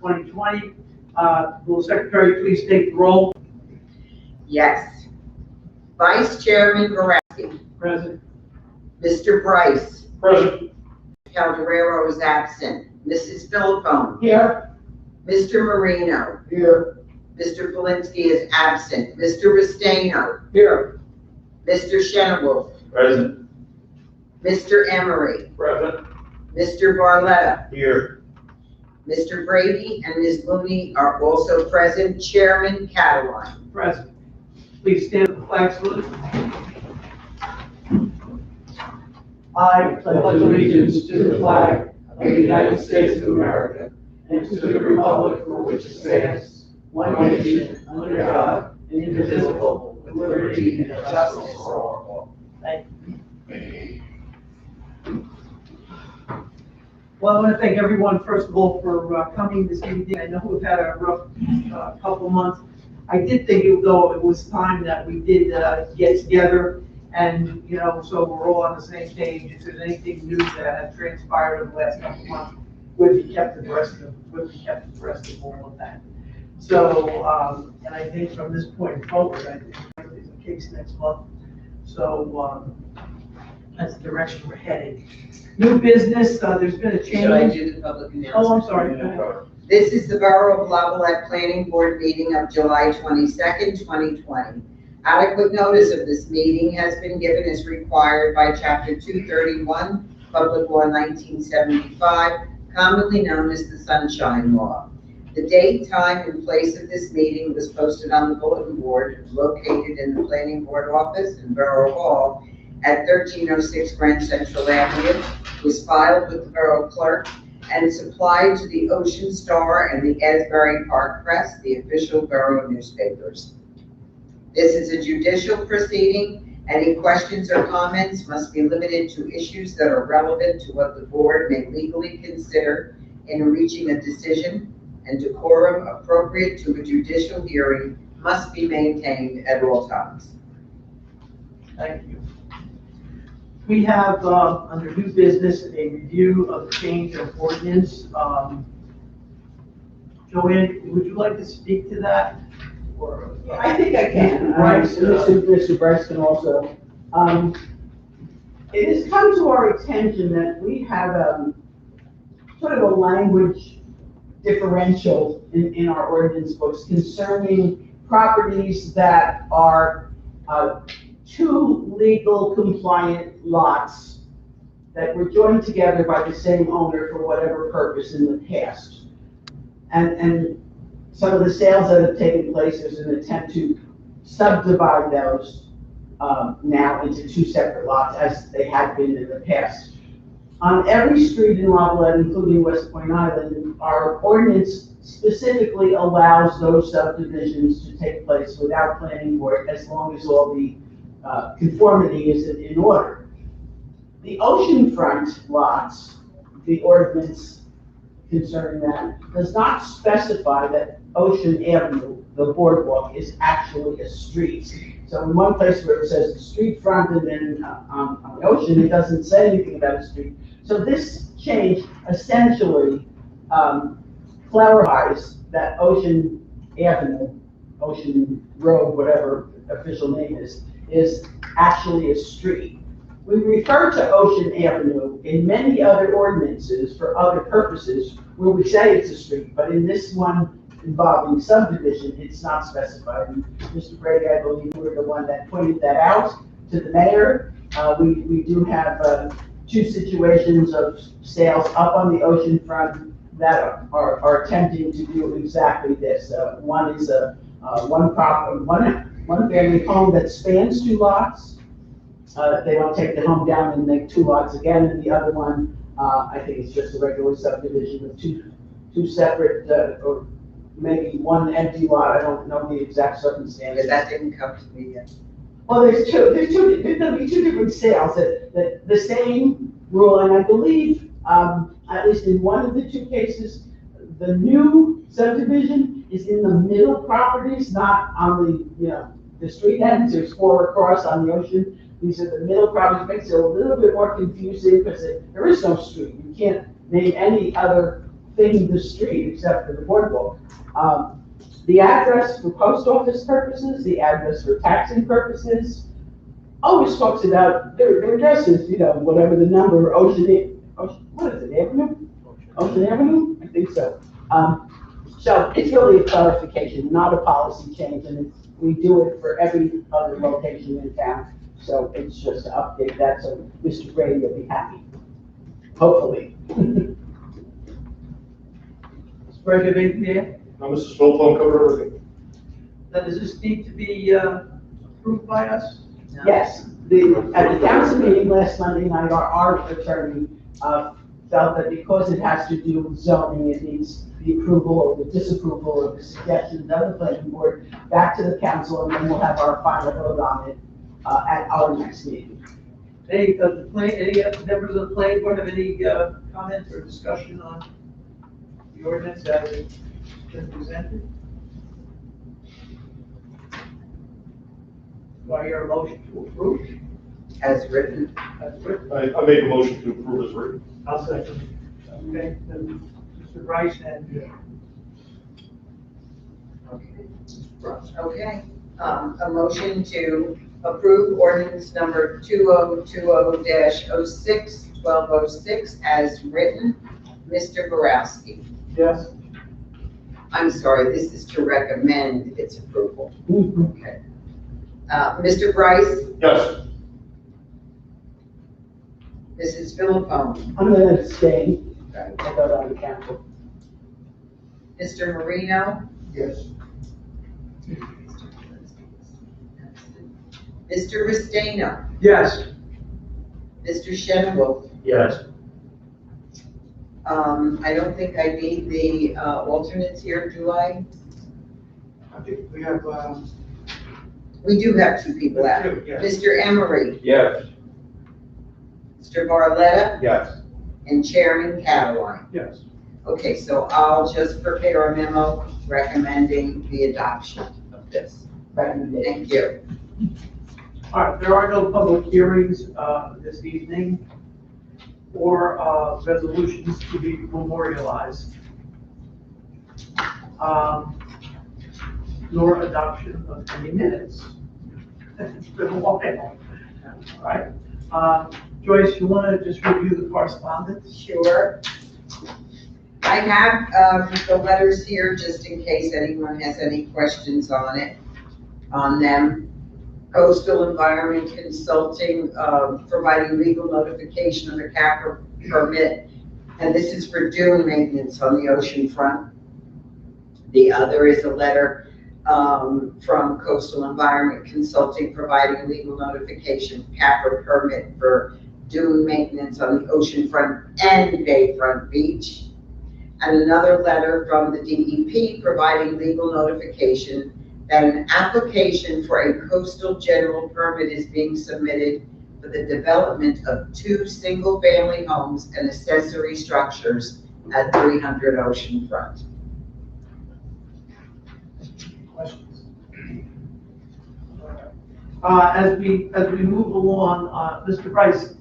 2020. Will the Secretary please take the roll? Yes. Vice Chairman Boraski. Present. Mr. Bryce. Present. Calderero is absent. Mrs. Philippone. Here. Mr. Marino. Here. Mr. Polinsky is absent. Mr. Restaino. Here. Mr. Shenawolf. Present. Mr. Emery. Present. Mr. Barletta. Here. Mr. Brady and Ms. Mooney are also present. Chairman Cataline. Present. Please stand for the flag salute. I pledge allegiance to the flag of the United States of America and to the republic for which it stands, one nation, under God, indivisible, with liberty and justice for all. Thank you. Well, I want to thank everyone, first of all, for coming this evening. I know we've had a rough couple months. I did think it was time that we did get together, and, so we're all on the same page. If there's anything new that had transpired in the last couple months, would be kept abreast of all of that. So, and I think from this point forward, I think there's a case next month. So, that's the direction we're heading. New business, there's been a change. Should I do the public announcement? Oh, I'm sorry. Go ahead. This is the Borough of Lavallette Planning Board meeting of July 22nd, 2020. Adequate notice of this meeting has been given as required by Chapter 231, Public Law 1975, commonly known as the Sunshine Law. The date, time, and place of this meeting was posted on the bulletin board located in the Planning Board office in Borough Hall at 1306 Grand Central Avenue, was filed with the Borough Clerk, and supplied to the Ocean Star and the Asbury Park Press, the official borough newspapers. This is a judicial proceeding. Any questions or comments must be limited to issues that are relevant to what the board may legally consider in reaching a decision, and decorum appropriate to a judicial hearing must be maintained at all times. Thank you. We have, under new business, a review of the change of ordinance. Joanne, would you like to speak to that? Or, I think I can. Bryce, Mr. Bryce can also. It has come to our attention that we have sort of a language differential in our ordinance books concerning properties that are two legal compliant lots that were joined together by the same owner for whatever purpose in the past. And some of the sales that have taken place, there's an attempt to subdivide those now into two separate lots as they had been in the past. On every street in Lavallette, including West Point Island, our ordinance specifically allows those subdivisions to take place without planning board as long as all the conformity is in order. The oceanfront lots, the ordinance concerning that, does not specify that Ocean Avenue, the boardwalk, is actually a street. So in one place where it says the street front and then on the ocean, it doesn't say anything about a street. So this change essentially clarifies that Ocean Avenue, Ocean Road, whatever official name is actually a street. We refer to Ocean Avenue in many other ordinances for other purposes where we say it's a street, but in this one involving subdivision, it's not specified. And Mr. Brady, I believe, were the one that pointed that out to the mayor. We do have two situations of sales up on the ocean front that are attempting to do exactly this. One is one family home that spans two lots. They don't take the home down and make two lots again, and the other one, I think it's just a regular subdivision of two separate, or maybe one empty lot. I don't know the exact circumstances. That didn't come to me yet. Well, there's going to be two different sales, that the same rule, and I believe, at least in one of the two cases, the new subdivision is in the middle properties, not on the street ends. There's four across on the ocean. These are the middle properties. Makes it a little bit more confusing because there is no street. You can't name any other thing the street except for the boardwalk. The address for post office purposes, the address for taxing purposes, always talks about their addresses, you know, whatever the number, Ocean, what is it, Avenue? Ocean Avenue? I think so. So it's really a clarification, not a policy change, and we do it for every other location in town. So it's just to update that, so Mr. Brady will be happy, hopefully. Mr. President, anything there? Now, Mrs. Philpott covered everything. Now, does this need to be approved by us? Yes, at the council meeting last Monday night, our attorney felt that because it has to do with zoning, it needs the approval or the disapproval of the suggestions of the planning board back to the council, and then we'll have our final vote on it at our next meeting. Any members of the planning board have any comments or discussion on the ordinance as it's been presented? Do I hear a motion to approve As written. as written? I make a motion to approve as written. I'll second. Okay, then Mr. Bryce and Okay, a motion to approve ordinance number 2020-06, 1206 as written. Mr. Borowski. Yes. I'm sorry, this is to recommend its approval. Okay. Mr. Bryce, Yes. Mrs. Philippone, I'm gonna abstain, I vote on the council. Mr. Marino, Yes. Mr. Restaino, Yes. Mr. Shenwolf. Yes. I don't think I need the alternates here, do I? I think we have, We do have two people out. yes. Mr. Emery, Yes. Mr. Barletta, Yes. and Chairman Cataline. Yes. Okay, so I'll just prepare a memo recommending the adoption of this. Recommendation. Thank you. All right, there are no public hearings this evening or resolutions to be memorialized, nor adoption of any minutes. It's been a while. All right. Joyce, you want to just review the correspondence? Sure. I have the letters here just in case anyone has any questions on them. Coastal Environment Consulting, providing legal notification of the CAFRA permit, and this is for dune maintenance on the ocean front. The other is a letter from Coastal Environment Consulting, providing legal notification CAFRA permit for dune maintenance on the ocean front and Bayfront Beach. And another letter from the DEP providing legal notification that an application for a coastal general permit is being submitted for the development of 2 single-family homes and accessory structures at 300 Ocean Front. Questions? As we move along, Mr. Price,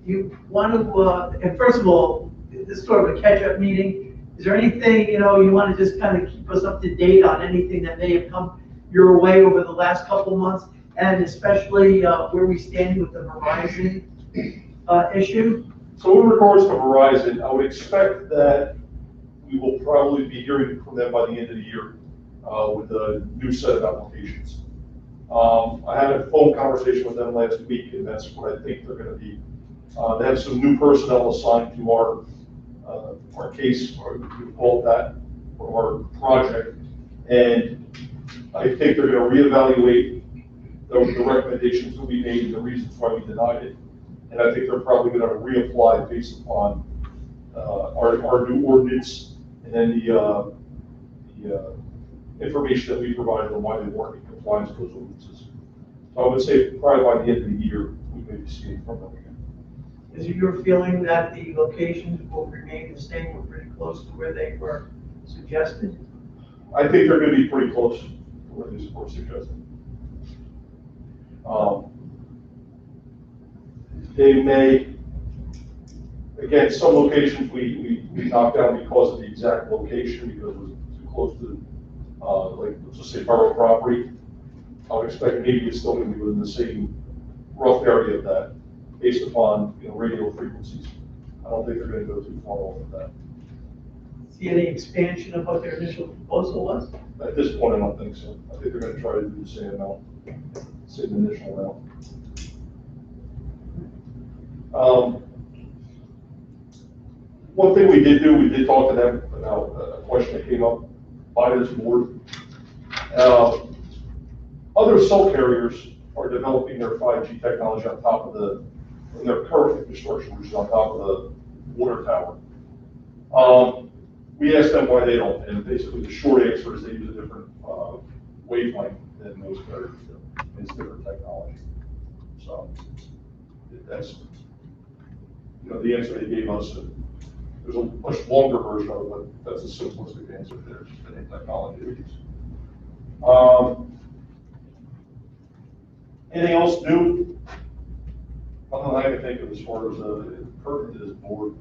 you want to, and first of all, this is sort of a catch-up meeting. Is there anything, you want to just kind of keep us up to date on anything that may have come your way over the last couple of months, and especially where we stand with the Verizon issue? So in regards to Verizon, I would expect that we will probably be hearing from them by the end of the year with a new set of applications. I had a phone conversation with them last week, and that's what I think they're going to be. They have some new personnel assigned to our case, or we call it that, or our project, and I think they're going to reevaluate the recommendations that we made and the reasons why we denied it. And I think they're probably going to reapply based upon our new ordinance and then the information that we provided on why they weren't in compliance with those ordinances. So I would say probably by the end of the year, we may be seeing from them again. Is it your feeling that the locations will remain the same or pretty close to where they were suggested? I think they're going to be pretty close to where they were suggested. They may, Again, some locations we knocked down because of the exact location, because it was too close to, like, let's just say borough property. I would expect maybe it's still gonna be within the same rough area of that, based upon, radio frequencies. I don't think they're gonna go too far off of that. See any expansion of what their initial proposal was? At this point, I don't think so. I think they're gonna try to do the same amount, same initial amount. One thing we did do, we did talk to them about a question that came up by this board. Other cell carriers are developing their 5G technology on top of their current infrastructure, which is on top of the water tower. We asked them why they don't, and basically the short answer is they use a different wavelength than those carriers do. It's different technology. So that's, the answer they gave us. There's a much longer version of it, but that's a simplistic answer there, just the technology we use. Anything else new? Nothing I can think of as far as pertinent to this board.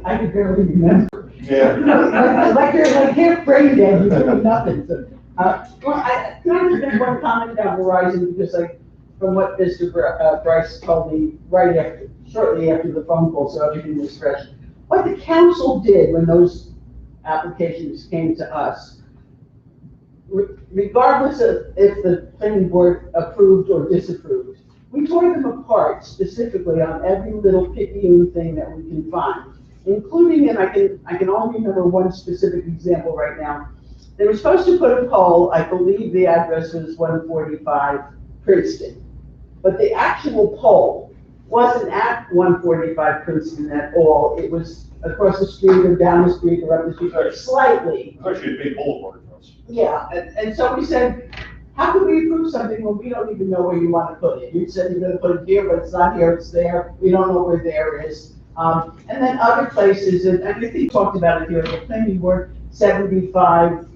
I could barely remember. Yeah. Like you're like half brain dead, you're doing nothing. So, can I just make one comment about Verizon, because from what Mr. Bryce told me shortly after the phone call, so everything was fresh. What the council did when those applications came to us, regardless of if the planning board approved or disapproved, we tore them apart specifically on every little picayune thing that we can find, including, and I can only remember one specific example right now. They were supposed to put a pole, I believe the address was 145 Princeton, but the actual pole wasn't at 145 Princeton at all. It was across the street or down the street or up the street, or slightly. It's actually a big boulevard for us. Yeah, and so we said, how can we approve something when we don't even know where you want to put it? You said you're going to put it here, but it's not here, it's there. We don't know where there is. And then other places, and I think we talked about it here, the planning board, 75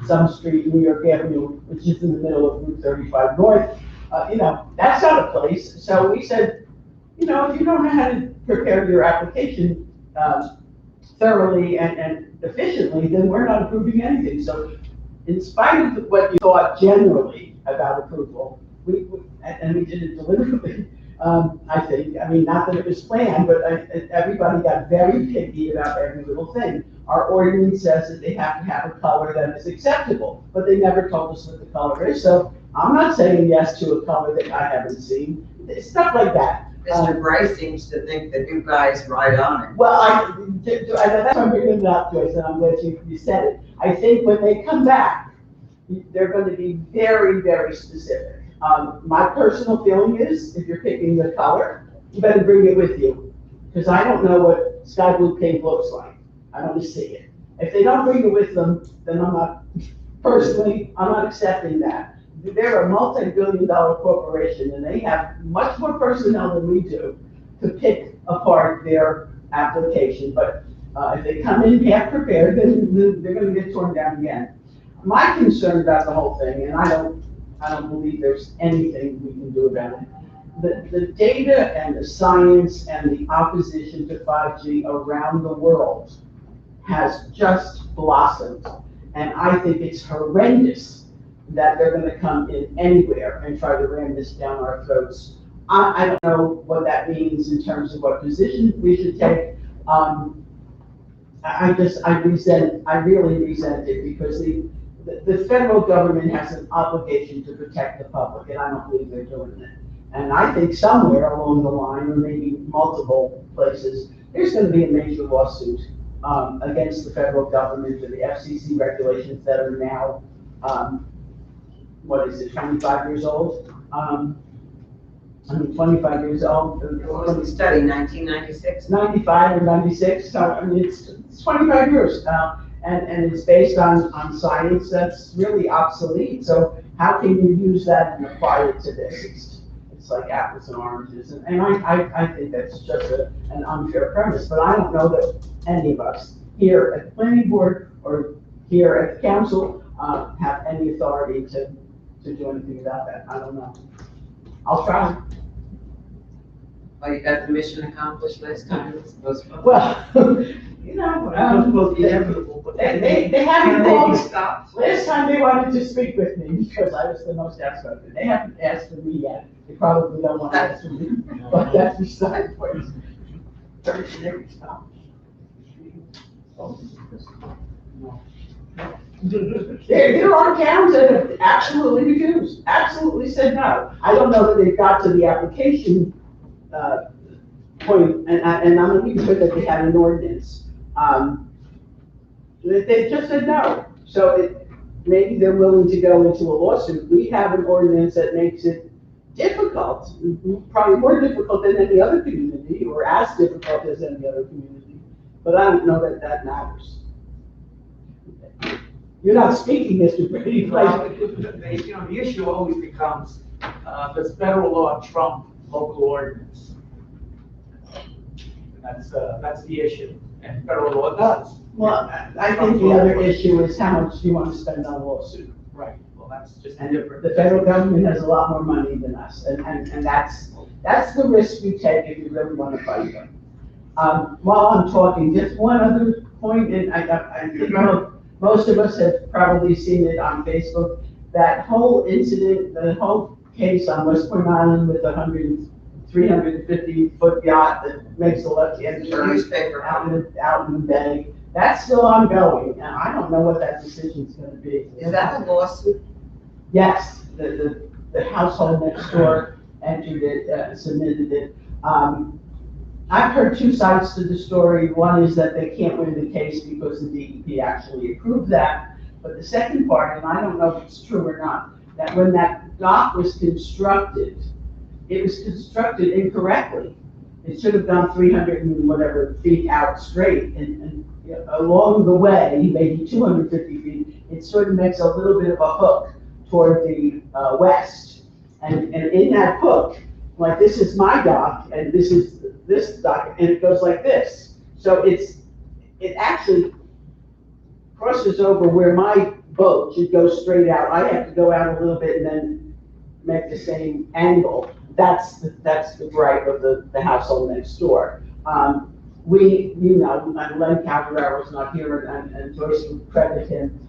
some street, New York Avenue, which is in the middle of Route 35 North. That's not a place. So we said, if you don't know how to prepare your application thoroughly and efficiently, then we're not approving anything. So in spite of what you thought generally about approval, we did it deliberately, I think. I mean, not that it was planned, but everybody got very picky about every little thing. Our ordinance says that they have to have a color that is acceptable, but they never told us what the color is. So I'm not saying yes to a color that I haven't seen. Stuff like that. Mr. Bryce seems to think that you guys ride on it. Well, that's why I'm bringing it up, Joyce, and I'm glad you said it. I think when they come back, they're going to be very, very specific. My personal feeling is, if you're picking the color, you better bring it with you, because I don't know what sky blue pink looks like. I want to see it. If they don't bring it with them, then I'm not accepting that. They're a multi-billion-dollar corporation, and they have much more personnel than we do to pick apart their application. But if they come in half prepared, then they're going to get torn down again. My concern about the whole thing, and I don't believe there's anything we can do about it. The data and the science and the opposition to 5G around the world has just blossomed. And I think it's horrendous that they're going to come in anywhere and try to ram this down our throats. I don't know what that means in terms of what position we should take. I really resent it, because the federal government has an obligation to protect the public, and I don't believe they're doing it. And I think somewhere along the line, or maybe multiple places, there's going to be a major lawsuit against the federal government for the FCC regulations that are now, 25 years old? 25 years old. What was the study, 1996? 95 or 96, so I mean, it's 25 years now, and it's based on science that's really obsolete. So how can you use that and apply it to this? It's like apples and oranges, and I think that's just an unfair premise. But I don't know that any of us here at the planning board or here at the council have any authority to to do anything about that. I don't know. I'll try. Oh, you got the mission accomplished last time, it's postponed. Well, you know, It's supposed to be inevitable, but they haven't can they called be me. stopped? Last time they wanted to speak with me because I was the most outspoken. They haven't asked for me yet. They probably don't want to ask for me, but that's beside the point. Thursday, they can stop. There are towns that have absolutely refused, absolutely said no. I don't know that they've got to the application, point, and I'm looking for that they had an ordinance. They just said no. So maybe they're willing to go into a lawsuit. We have an ordinance that makes it difficult, probably more difficult than any other community, or as difficult as any other community. But I don't know that that matters. You're not speaking, Mr. Brady. Well, the issue always becomes, does federal law trump local ordinance? And that's the issue, and federal law does. Well, I think the other issue is how much do you want to spend on a lawsuit? Right, well, that's just And different. the federal government has a lot more money than us, and that's the risk we take if you really want to fight them. While I'm talking, just one other point, and I think most of us have probably seen it on Facebook, that whole incident, the whole case on West Point Island with the 350-foot yacht that makes a left-hand turn Newspaper. out in the bay, that's still ongoing, and I don't know what that decision's gonna be. Is that a lawsuit? Yes, the household next door entered it, submitted it. I've heard two sides to the story. One is that they can't win the case because the DEP actually approved that. But the second part, and I don't know if it's true or not, that when that dock was constructed, it was constructed incorrectly. It should have gone 300 and whatever feet out straight, and along the way, maybe 250 feet, it sort of makes a little bit of a hook toward the west. And in that hook, like this is my dock, and this is this dock, and it goes like this. So it actually crosses over where my boat should go straight out. I have to go out a little bit and then make the same angle. That's the gripe of the household next door. We, and Len Cavalera was not here, and Joyce would credit him.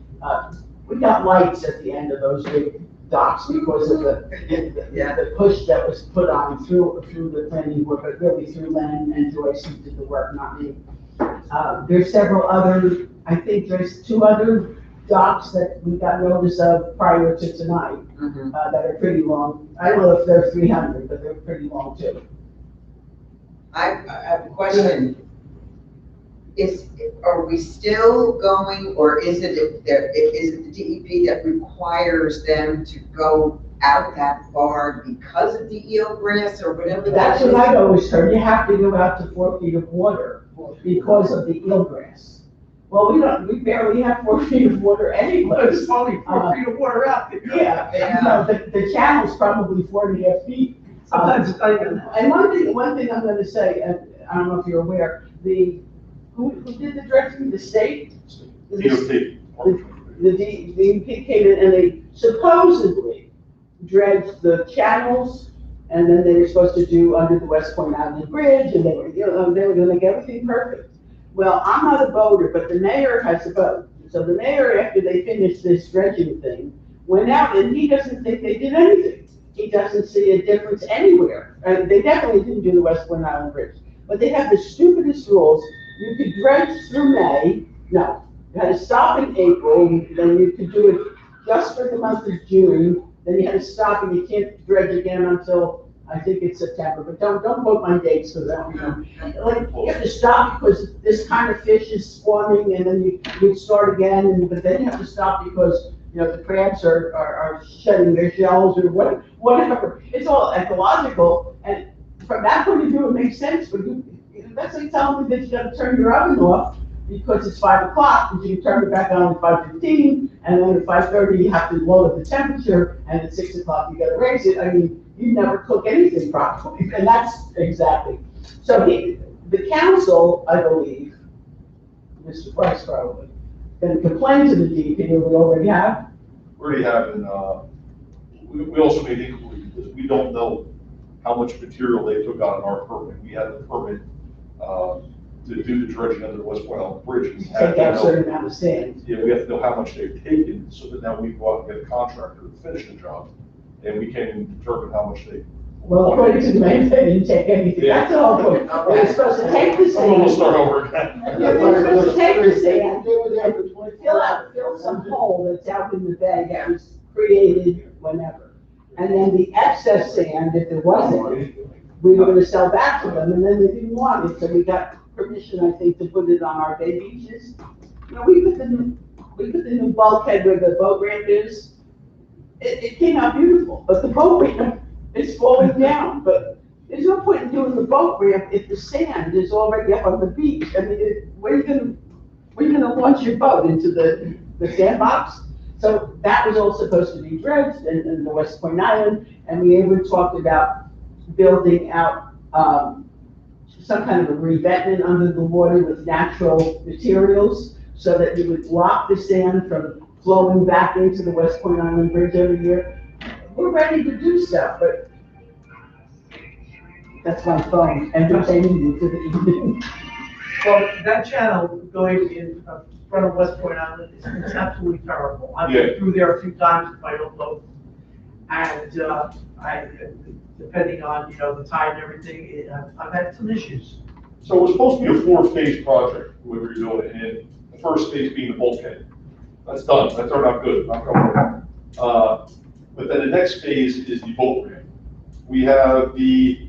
We got lights at the end of those big docks because of the push that was put on through the planning board, but really through Len and Joyce who did the work, not me. There's several other, I think there's 2 other docks that we got notice of prior to tonight, that are pretty long. I don't know if they're 300, but they're pretty long too. I have a question. Are we still going, or is it the DEP that requires them to go out that far because of the eelgrass or whatever? That's what I've always heard. You have to go out to 4 feet of water because of the eelgrass. Well, we barely have 4 feet of water anyway. There's only 4 feet of water out there. Yeah, no, the channel's probably 4.5 feet. Sometimes it's not even that. And one thing I'm gonna say, and I don't know if you're aware, who did the dredging, the state? DOT. The DEP came in and they supposedly dredged the channels, and then they were supposed to do under the West Point Island Bridge, and they were gonna make everything perfect. Well, I'm not a boater, but the mayor has a boat. So the mayor, after they finished this dredging thing, went out and he doesn't think they did anything. He doesn't see a difference anywhere. They definitely didn't do the West Point Island Bridge. But they have the stupidest rules. You could dredge through May. No, you had to stop in April, then you could do it just for the month of June. Then you had to stop and you can't dredge again until, I think it's September, but don't quote my dates for that, Like, you have to stop because this kind of fish is spawning, and then you'd start again, but then you have to stop because, the crabs are shedding their shells or whatever. It's all ecological, and from that point of view, it makes sense, but that's like telling me that you gotta turn your oven off because it's 5 o'clock, but you can turn it back on at 5:15, and then at 5:30, you have to lower the temperature, and at 6 o'clock, you gotta raise it. I mean, you never cook anything properly, and that's exactly. So the council, I believe, Mr. Price probably, then complain to the DEP, we already have. We already have in, we also made inquiry because we don't know how much material they took out on our permit. We had the permit, to do the dredging under the West Point Island Bridge. We had Take to out a know- certain amount of sand. Yeah, we have to know how much they've taken, so that now we go out and get a contractor to finish the job, and we can determine how much they. Well, according to the man, they didn't take anything. That's the whole point. They were supposed to take the So we'll sand. start over again. Yeah, they were supposed to take the sand and fill some hole that's out in the bay that was created whenever. And then the excess sand, if there wasn't, we were gonna sell back to them, and then they didn't want it, so we got permission, I think, to put it on our bay beaches. You know, we put the new bulkhead where the boat ramp is. It came out beautiful, but the boat ramp is falling down, but there's no point in doing the boat ramp if the sand is already up on the beach. I mean, where are you gonna launch your boat into the sandbox? So that was all supposed to be dredged in the West Point Island, and we even talked about building out, some kind of a revetment under the water with natural materials, so that you would block the sand from flowing back into the West Point Island Bridge every year. We're ready to do stuff, but that's my phone entertaining you to the evening. Well, that channel going in front of West Point Island is it's absolutely terrible. I've Yeah. been through there a few times with my own boat. And, depending on, the tide and everything, I've had some issues. So it was supposed to be a four-phase project, we were doing it, and the first phase being the bulkhead. That's done, that turned out good, not going but then the next phase is the boat ramp. We have we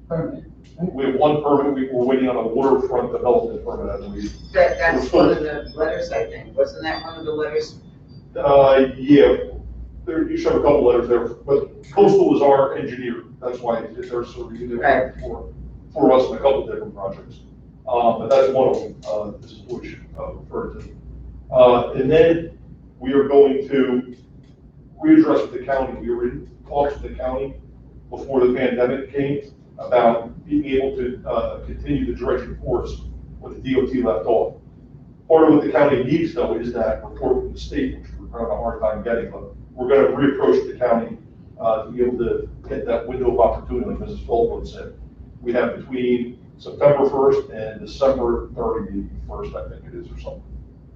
have one permit, we're waiting on a waterfront development permit, I believe. That's one of the letters, I think. Wasn't that one of the letters? Yeah, you should have a couple letters there, but Coastal is our engineer, that's why it's our survey Right. for us in a couple different projects. But that's one of them, this is Bush, referred to. And then we are going to readdress with the county, we were in talks with the county before the pandemic came about being able to, continue the dredging for us, what the DOT left off. Part of what the county needs though is that report from the state, which we're having a hard time getting, but we're gonna reapproach the county, to be able to get that window of opportunity, like Mrs. Goldberg said. We have between September 1st and December 31st, I think it is, or something.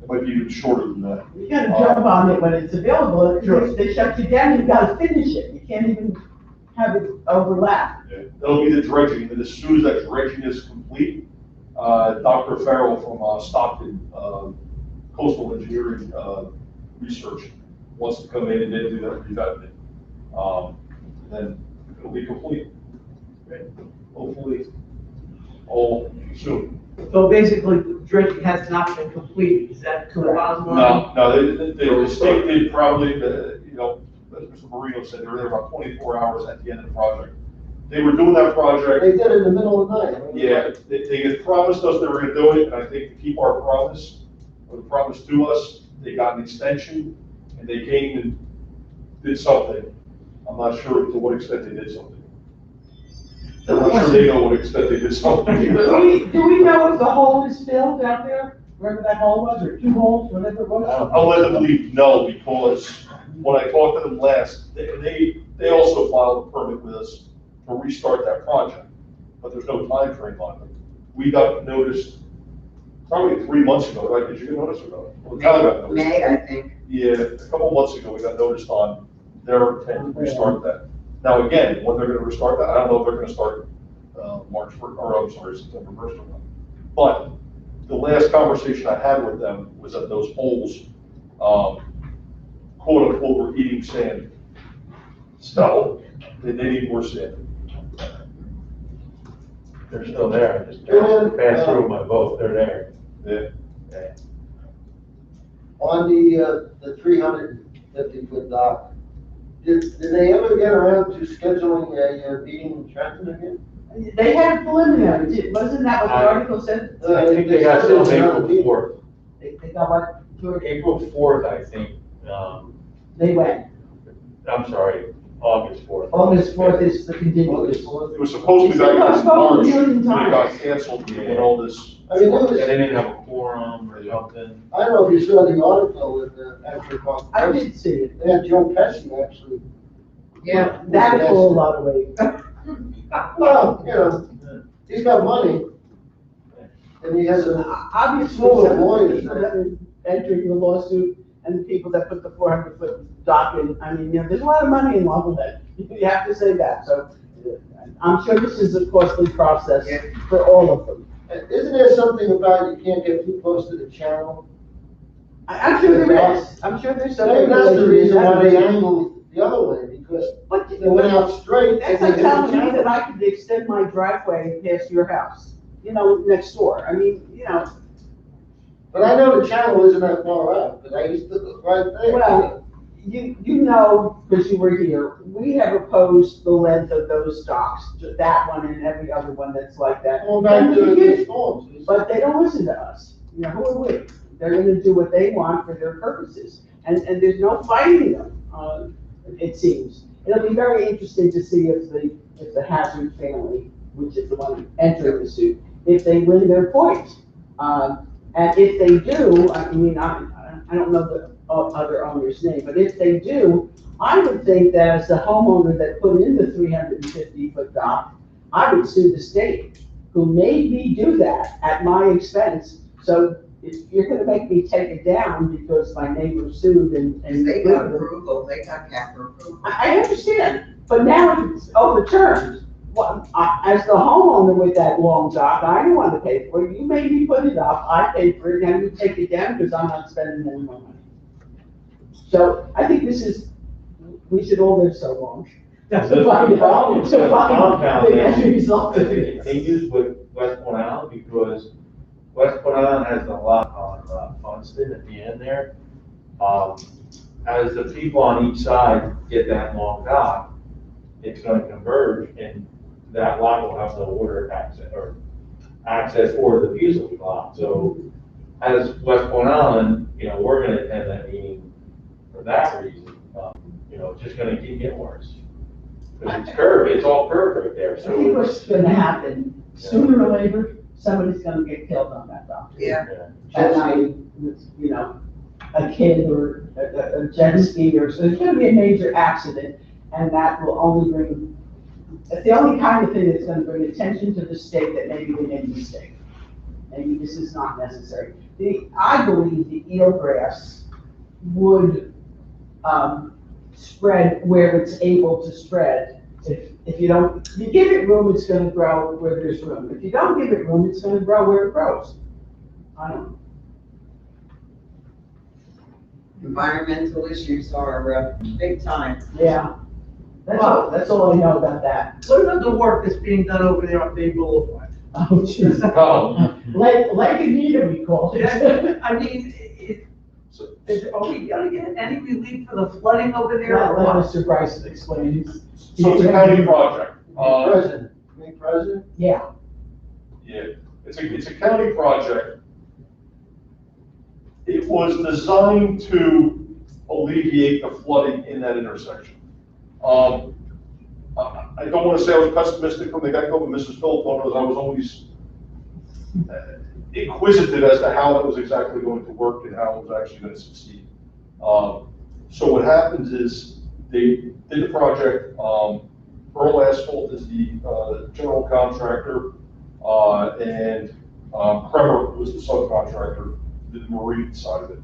It might be even shorter than that. You gotta jump on it when it's available, if they shut you down, you gotta finish it, you can't even have it overlap. Yeah, that'll be the dredging, and as soon as that dredging is complete, Dr. Farrell from Stockton Coastal Engineering Research wants to come in and then do that revetment. Then it'll be complete. Hopefully, all soon. So basically, dredging has not been completed, is that the bottom line? No, the state did probably, as Mr. Marino said, they were there about 24 hours at the end of the project. They were doing that project. They did it in the middle of the night. Yeah, they had promised us they were gonna do it, and I think to keep our promise, or the promise to us, they got an extension, and they came and did something. I'm not sure to what extent they did something. I'm not sure they know what extent they did something. Do we know if the hole is filled out there, wherever that hole was, or two holes, whatever it was? I'll let them leave no, because when I talked to them last, they also filed a permit with us to restart that project, but there's no time frame on it. We got noticed probably 3 months ago, right? Did you get notice or not? Well, the county got noticed. May, I think. Yeah, a couple months ago, we got noticed on their intent to restart that. Now, again, when they're gonna restart that, I don't know if they're gonna start, March 1st, or I'm sorry, September 1st or not. But the last conversation I had with them was that those holes, quote unquote, were eating sand. So, they need more sand. They're still there, I just passed through my boat, they're there. Yeah. On the 350-foot dock, did they ever get around to scheduling a meeting in Trenton again? They had a preliminary, wasn't that what the article said? I think they got till April 4th. They got what, George? April 4th, I think, They went. I'm sorry, August 4th. August 4th is the continuous. It was supposed to be back in March, It's been postponed a million but it got times. canceled when all this. I mean, there was, Yeah, they didn't have a quorum or something. I don't know if you saw the article with the actual. I did see it. They had Joe Pesci actually Yeah. That'd pull a lot of weight. Well, he's got money, and he has a, Obviously, Full of some of lawyers. the people that are entering the lawsuit and the people that put the 400-foot dock in, I mean, there's a lot of money involved with that. You have to say that, so I'm sure this is a costly process Yeah. for all of them. isn't there something about you can't get too close to the channel? I'm sure there is, I'm sure there's some. Maybe that's the reason why they regulations. angled the other way, because But they went out straight. that's and like they hit the telling me channel. that I could extend my driveway past your house, next door. I mean, But I know the channel isn't that far out, because I used to look right there. well, you know, because you were here, we have opposed the length of those docks, that one and every other one that's like that. Going back to the storms. But they don't listen to us. Who are we? They're gonna do what they want for their purposes, and there's no fighting them, it seems. It'll be very interesting to see if the Hazard family, which is the one entering the suit, if they win their point. And if they do, I mean, I don't know the other owner's name, but if they do, I would think that as the homeowner that put in the 350-foot dock, I would sue the state, who made me do that at my expense. So if you're gonna make me take it down because my neighbor sued and. They got approval, they got CAFR approval. I understand, but now it's overturned. As the homeowner with that long dock, I didn't want to pay for it. You made me put it up, I paid for it, now you take it down because I'm not spending any more money. So I think we should all live so long. That's To find the problem. out, to find out the end It result. continues with West Point Island because West Point Island has a lot on Funston at the end there. As the people on each side get that long dock, it's gonna converge and that lot will have no water access or the views will be blocked. So as West Point Island, we're gonna attend that meeting for that reason. It's just gonna keep getting worse. Because it's curved, it's all curved right there, I think so. what's gonna happen, sooner or later, somebody's gonna get killed on that dock. Yeah. And a kid or a jet ski or, so there's gonna be a major accident, and that will only bring, that's the only kind of thing that's gonna bring attention to the state that maybe they made a mistake. Maybe this is not necessary. I believe the eelgrass would, spread where it's able to spread. If you give it room, it's gonna grow where there's room. If you don't give it room, it's gonna grow where it grows. I don't know. Environmental issues are, big time. Yeah. That's all I know about that. What about the work that's being done over there on Bay Boulevard? Oh, jeez. Oh, Like Anita, we call it. I mean, are we gonna get any relief for the flooding over there or Let what? Mr. Bryson explain. So it's a county project. President, president? Yeah. Yeah, it's a county project. It was designed to alleviate the flooding in that intersection. I don't want to say I was pessimistic from the get-go, but Mrs. Phillips knows I was always inquisitive as to how that was exactly going to work and how it was actually going to succeed. So what happens is they did the project. Earl Asphalt is the general contractor, and Kremer was the subcontractor, did the marine side of it.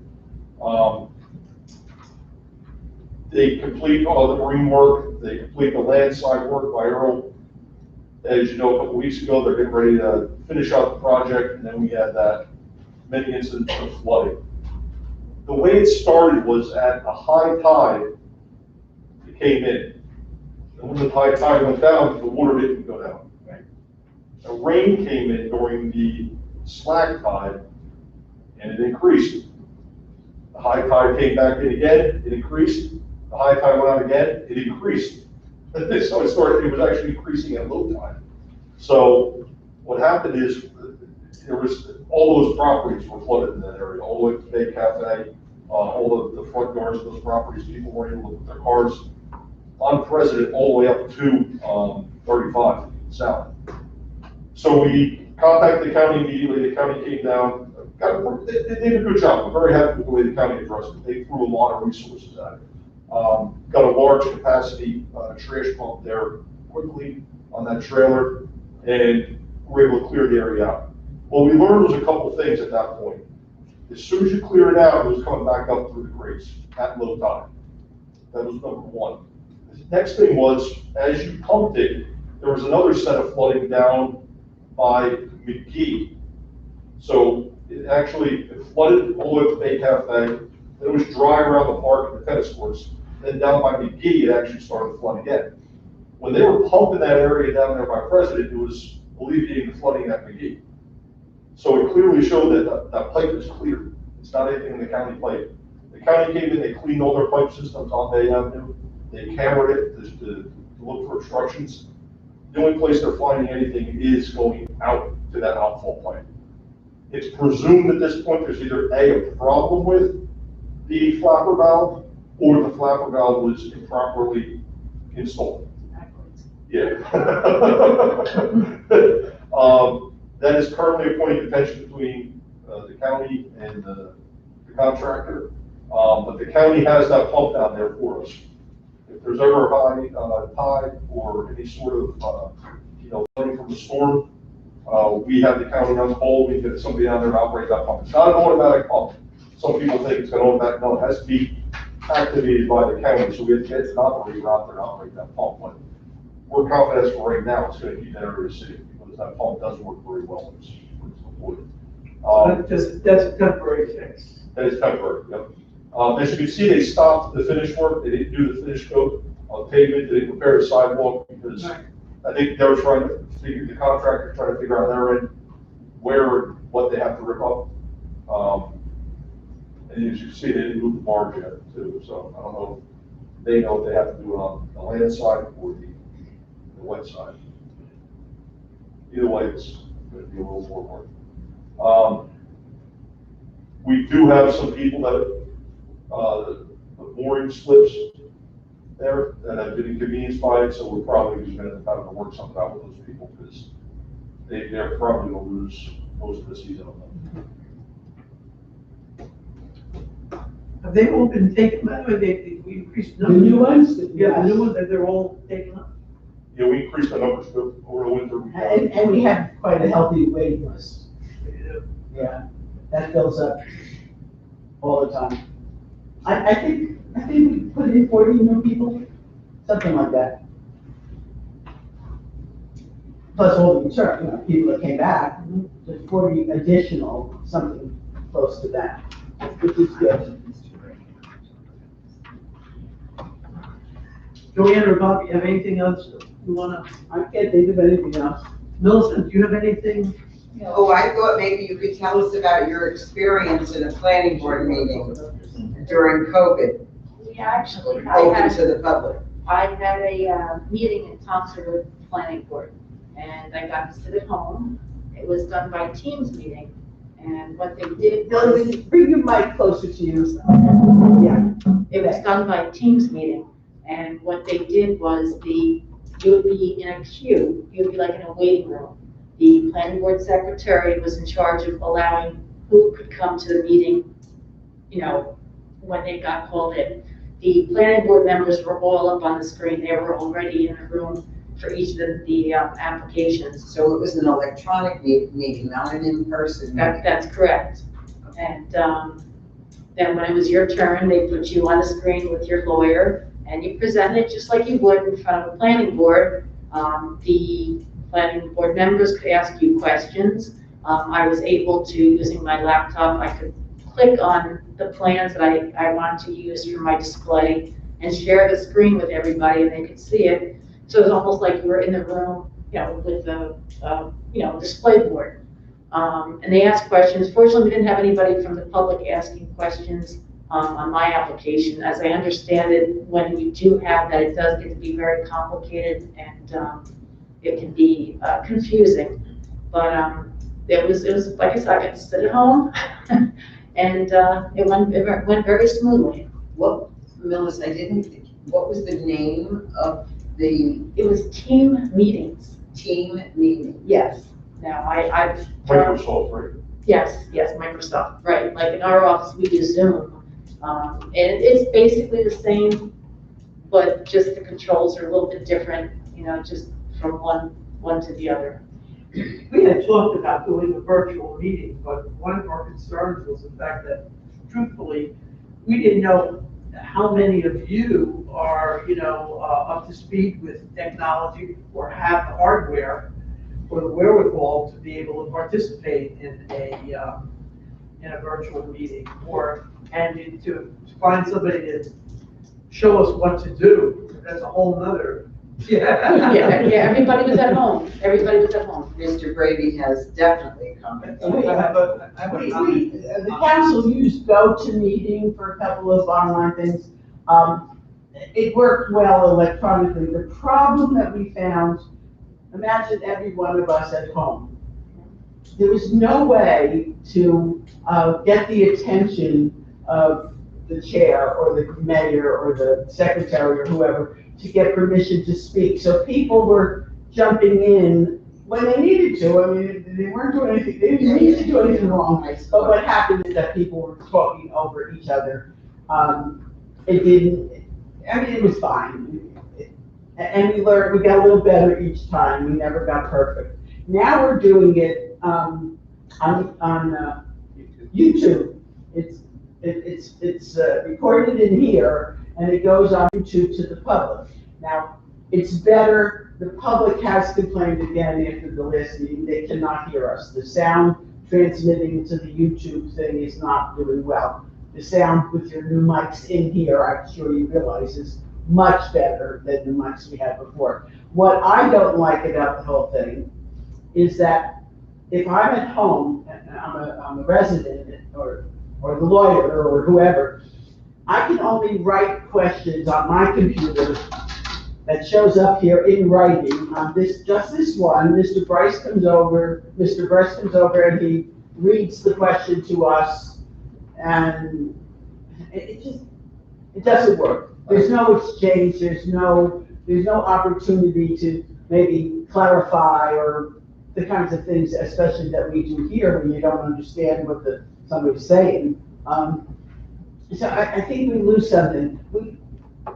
They complete all the marine work, they complete the land side work by Earl. As you know, a couple weeks ago, they're getting ready to finish out the project, and then we had that many incidents of flooding. The way it started was at a high tide, it came in. And when the high tide went down, the water didn't go down. The rain came in during the slack tide, and it increased. The high tide came back in again, it increased. The high tide went out again, it increased. So it was actually increasing at low tide. So what happened is there was, all those properties were flooded in that area, all the way to Bay Cafe, all of the front doors of those properties, people weren't able to put their cars on President all the way up to 35 south. So we contacted the county immediately, the county came down, they did a good job, I'm very happy with the way the county addressed it, they threw a lot of resources at it. Got a large capacity trash pump there quickly on that trailer, and we're able to clear the area out. What we learned was a couple things at that point. As soon as you clear it out, it was coming back up through the grates at low tide. That was number one. The next thing was, as you pumped it, there was another set of flooding down by McGee. So it flooded all the way up to Bay Cafe, then it was dry around the park and the tennis courts. Then down by McGee, it actually started to flood again. When they were pumping that area down there by President, it was alleviating the flooding at McGee. So it clearly showed that that pipe is clear. It's not anything in the county pipe. The county came in, they cleaned all their pipe systems on Bay Avenue. They cambered it to look for obstructions. The only place they're finding anything is going out to that outfall pipe. It's presumed at this point there's either a problem with the flapper valve, or the flapper valve was improperly installed. Yeah. That is currently a point of contention between the county and the contractor. But the county has that pump down there for us. If there's ever a high tide or any sort of, flooding from the storm, we have the county on call. We get somebody down there to operate that pump. It's not an automatic pump. Some people think it's an automatic. No, it has to be activated by the county. So we have to get an operator out there to operate that pump. But we're confident for right now it's going to keep that area safe because that pump does work very well when it's deployed. That's a temporary fix. That is temporary, yep. As you can see, they stopped the finish work. They didn't do the finish coat on pavement. They didn't repair the sidewalk because I think they were trying to figure, the contractor trying to figure out their end where and what they have to rip up. And as you can see, they didn't move the barge yet too. So I don't know if they know if they have to do it on the land side or the wet side. Either way, it's going to be a little more work. We do have some people that the mooring slips there that have been inconvenienced by it, so we're probably just going to have to work something out with those people because they're probably going to lose most of the season on them. Have they all been taken up? We increased The new ones? Yeah, the new ones, they're all taken up. Yeah, we increased the numbers over the winter. And we have quite a healthy waiting list. Yeah, that fills up all the time. I think we put in 40 new people, something like that. Plus all the return, people that came back, there's 40 additional, something close to that, which is good. Joanne or Bob, you have anything else you wanna? I can't think of anything else. Millicent, do you have anything? Oh, I thought maybe you could tell us about your experience in a planning board meeting during COVID, We actually, open to the public. I had a meeting in Thompson with the planning board, and I got to sit at home. It was done by Teams meeting, and what they did was, Bring your mic closer to you. Yeah. it was done by Teams meeting, and what they did was you would be in a queue, you would be like in a waiting room. The planning board secretary was in charge of allowing who could come to the meeting, when they got called in. The planning board members were all up on the screen. They were already in the room for each of the applications. So it was an electronic meeting, not an in-person meeting. That's correct. And then when it was your turn, they put you on the screen with your lawyer, and you presented just like you would in front of a planning board. The planning board members could ask you questions. I was able to, using my laptop, I could click on the plans that I want to use for my display and share the screen with everybody, and they could see it. So it was almost like you were in the room, with the, display board. And they asked questions. Fortunately, we didn't have anybody from the public asking questions on my application. As I understand it, when you do have that, it does get to be very complicated, and it can be confusing. But it was like I said, I got to sit at home, and it went very smoothly. What, Millis, what was the name of the It was team meetings. team meeting? Yes. Now I've Microsoft, right? Yes, Microsoft, right. Like in our office, we do Zoom. And it's basically the same but just the controls are a little bit different, just from one to the other. We had talked about doing a virtual meeting, but one of our concerns was the fact that truthfully, we didn't know how many of you are, up to speed with technology or have the hardware or the wherewithal to be able to participate in a virtual meeting, and to find somebody to show us what to do. That's a whole nother. Yeah, everybody was at home, Mr. Brady has definitely commented. We- I have a comment. The council used GoToMeeting for a couple of online things. It worked well electronically. The problem that we found, imagine every one of us at home. There was no way to get the attention of the chair or the mayor or the secretary or whoever to get permission to speak. So people were jumping in when they needed to. I mean, they weren't doing anything, they didn't need to do anything wrong. But what happened is that people were talking over each other. It was fine. And we got a little better each time. We never got perfect. Now we're doing it on YouTube. It's recorded in here and it goes on YouTube to the public. Now, it's better, the public has complained again after the last meeting, they cannot hear us. The sound transmitting to the YouTube thing is not doing well. The sound with your new mics in here, I'm sure you realize, is much better than the mics we had before. What I don't like about the whole thing is that if I'm at home, and I'm a resident or the lawyer or whoever, I can only write questions on my computer that shows up here in writing on just this one. Mr. Bryce comes over and he reads the question to us, and it doesn't work. There's no exchange, there's no opportunity to maybe clarify or the kinds of things, especially that we do here when you don't understand what somebody's saying. So I think we lose something.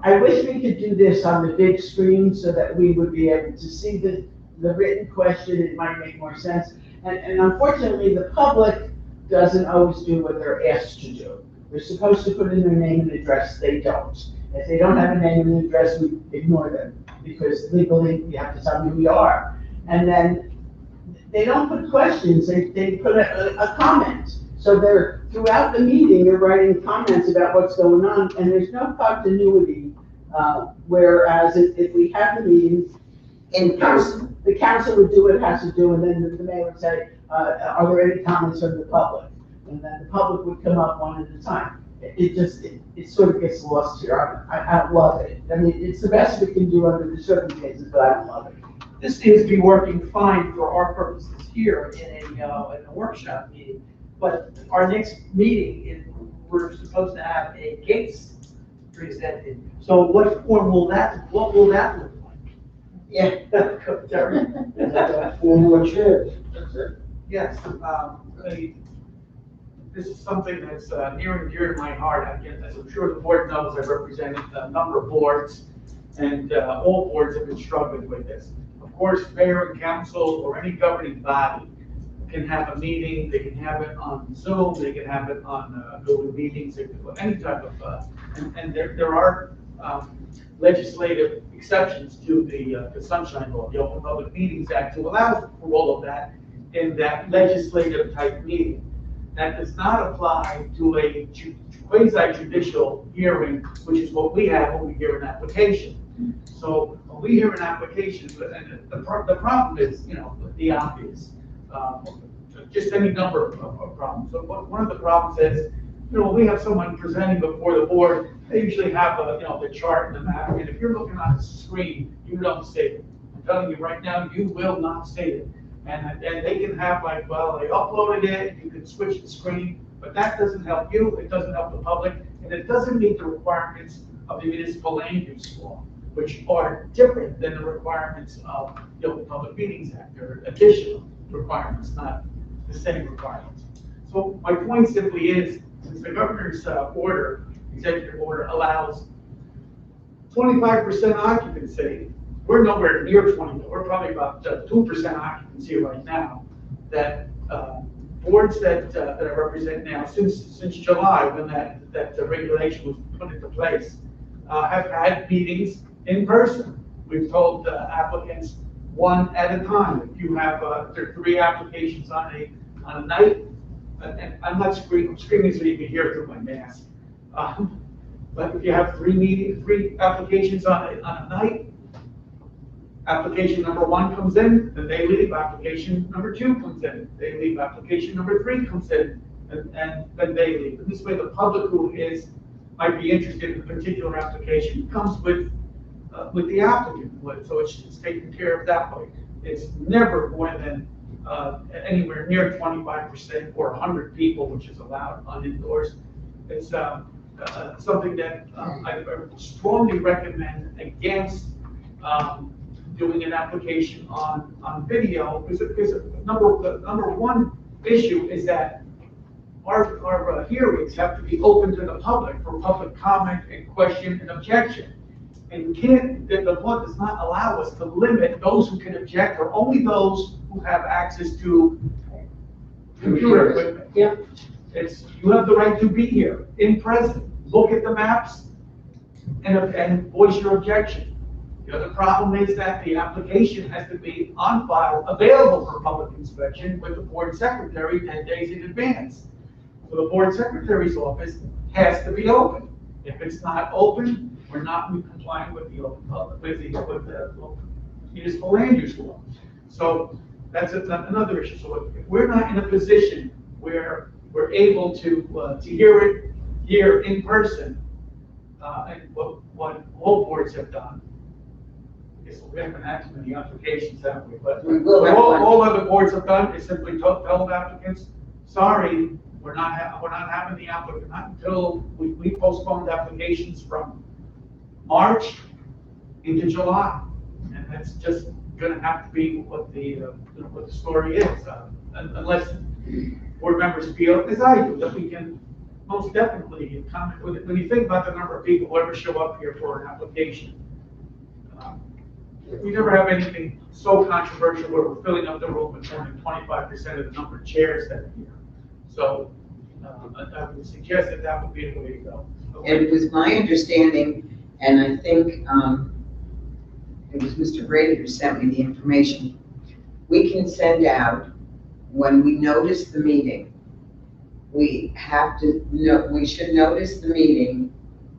I wish we could do this on the big screen so that we would be able to see the written question. It might make more sense. And unfortunately, the public doesn't always do what they're asked to do. They're supposed to put in their name and address, they don't. If they don't have a name and address, we ignore them because legally we have to tell them who we are. And then they don't put questions, they put a comment. So throughout the meeting, they're writing comments about what's going on, and there's no continuity. Whereas if we have the meeting, In person. the council would do what it has to do, and then the mayor would say, are there any comments from the public? And then the public would come up one at a time. It sort of gets lost here. I don't love it. I mean, it's the best we can do under the circumstances, but I don't love it. This seems to be working fine for our purposes here in a workshop meeting. But our next meeting, we're supposed to have a case presented. So what will that look like? Yeah. Terry? Formal chairs, that's it. Yes, this is something that's near and dear to my heart. As I'm sure the board knows, I've represented a number of boards, and all boards have been struggling with this. Of course, mayor and council or any governing body can have a meeting, they can have it on Zoom, they can have it on Google Meetings, any type of, and there are legislative exceptions to the Sunshine Law, the Open Public Meetings Act, to allow for all of that in that legislative type meeting. That does not apply to a quasi-judicial hearing, which is what we have when we hear an application. So when we hear an application, and the problem is, the obvious. Just any number of problems. So one of the problems is, when we have someone presenting before the board, they usually have the chart and the map, and if you're looking on the screen, you don't see it. I'm telling you right now, you will not see it. And they can have they uploaded it, you can switch the screen, but that doesn't help you, it doesn't help the public, and it doesn't meet the requirements of the municipal land use law, which are different than the requirements of the Open Public Meetings Act. They're additional requirements, not the same requirements. So my point simply is, since the governor's executive order allows 25% occupancy, we're nowhere near 20, we're probably about 2% occupancy right now. That boards that I represent now, since July, when that regulation was put into place, have had meetings in person. We've told applicants one at a time. If you have, there are 3 applications on a night, and I'm not screaming so you can hear through my mask. But if you have 3 applications on a night, application number 1 comes in, then they leave, application number 2 comes in, they leave, application number 3 comes in, and then they leave. And this way, the public who might be interested in a particular application comes with the applicant, so it's taken care of that way. It's never more than anywhere near 25% or 100 people, which is allowed on indoors. It's something that I strongly recommend against doing an application on video, because the number one issue is that our hearings have to be open to the public for public comment and question and objection. And the law does not allow us to limit those who can object, or only those who have access to computer equipment. Yeah. You have the right to be here, in person, look at the maps, and voice your objection. The other problem is that the application has to be on file, available for public inspection with the board secretary 10 days in advance. So the board secretary's office has to be open. If it's not open, we're not complying with the municipal land use law. So that's another issue. So if we're not in a position where we're able to hear it here in person, and what all boards have done, I guess we haven't had too many applications, have we? But We will have all, one. all other boards have done is simply tell applicants, sorry, we're not having the applicant, not until we postponed applications from March into July. And that's just gonna have to be what the story is, unless board members feel, as I do, that we can most definitely comment. When you think about the number of people who ever show up here for an application, we never have anything so controversial where we're filling up the room with more than 25% of the number of chairs that are here. So I would suggest that would be the way to go. It was my understanding, and I think it was Mr. Brady who sent me the information. We can send out, when we notice the meeting, we should notice the meeting